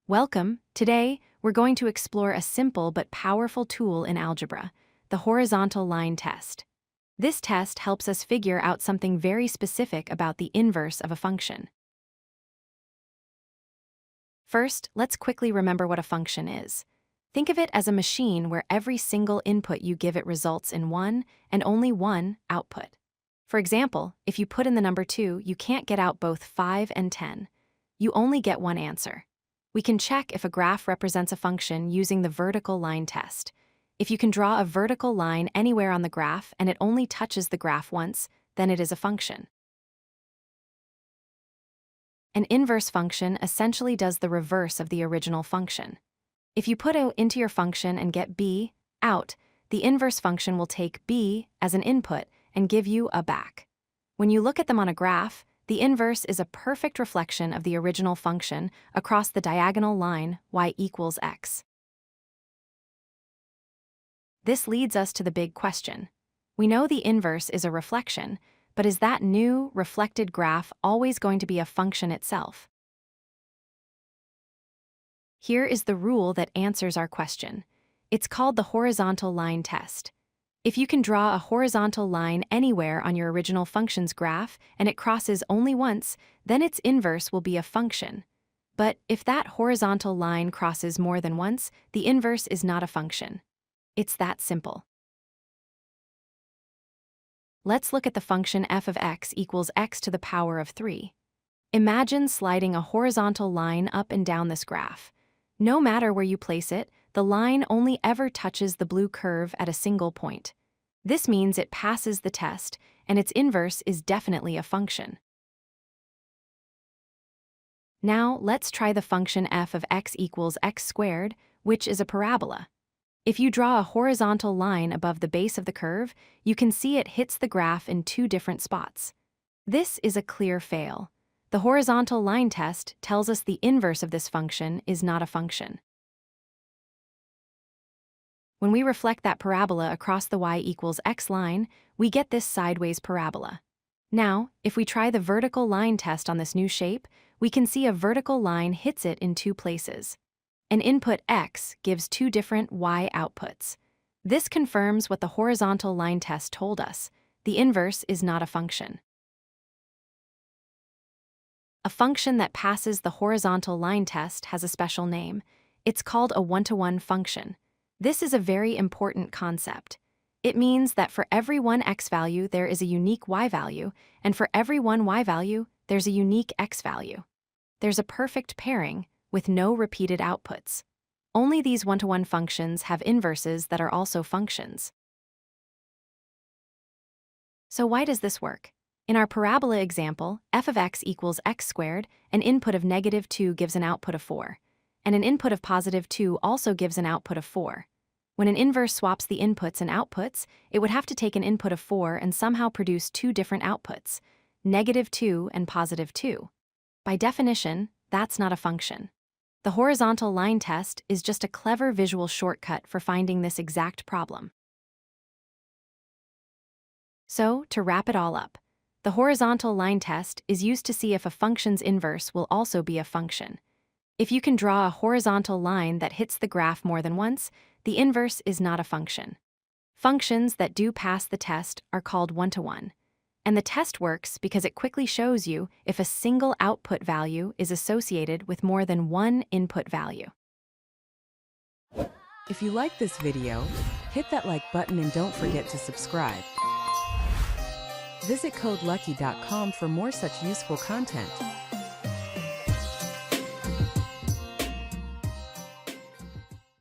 Welcome. Today, we're going to explore a simple but powerful tool in algebra, the horizontal line test. This test helps us figure out something very specific about the inverse of a function. First, let's quickly remember what a function is. Think of it as a machine where every single input you give it results in one and only one output. For example, if you put in the number 2, you can't get out both 5 and 10. You only get one answer. We can check if a graph represents a function using the vertical line test. If you can draw a vertical line anywhere on the graph and it only touches the graph once, then it is a function. An inverse function essentially does the reverse of the original function. If you put A into your function and get B out, the inverse function will take B as an input and give you A back. When you look at them on a graph, the inverse is a perfect reflection of the original function across the diagonal line y equals x. This leads us to the big question. We know the inverse is a reflection, but is that new, reflected graph always going to be a function itself? Here is the rule that answers our question. It's called the horizontal line test. If you can draw a horizontal line anywhere on your original function's graph and it crosses only once, then its inverse will be a function. But if that horizontal line crosses more than once, the inverse is not a function. It's that simple. Let's look at the function f of x equals x to the power of 3. Imagine sliding a horizontal line up and down this graph. No matter where you place it, the line only ever touches the blue curve at a single point. This means it passes the test, and its inverse is definitely a function. Now, let's try the function f of x equals x squared, which is a parabola. If you draw a horizontal line above the base of the curve, you can see it hits the graph in two different spots. This is a clear fail. The horizontal line test tells us the inverse of this function is not a function. When we reflect that parabola across the y equals x line, we get this sideways parabola. Now, if we try the vertical line test on this new shape, we can see a vertical line hits it in two places. An input x gives two different y outputs. This confirms what the horizontal line test told us. The inverse is not a function. A function that passes the horizontal line test has a special name. It's called a one-to-one function. This is a very important concept. It means that for every one x value, there is a unique y value, and for every one y value, there's a unique x value. There's a perfect pairing with no repeated outputs. Only these one-to-one functions have inverses that are also functions. So why does this work? In our parabola example, f of x equals x squared, an input of -2 gives an output of 4. And an input of +2 also gives an output of 4. When an inverse swaps the inputs and outputs, it would have to take an input of 4 and somehow produce two different outputs, -2 and +2. By definition, that's not a function. The horizontal line test is just a clever visual shortcut for finding this exact problem. So, to wrap it all up, the horizontal line test is used to see if a function's inverse will also be a function. If you can draw a horizontal line that hits the graph more than once, the inverse is not a function. Functions that do pass the test are called one-to-one. And the test works because it quickly shows you if a single output value is associated with more than one input value. If you like this video, hit that like button and don't forget to subscribe. Visit codelucky.com for more such useful content.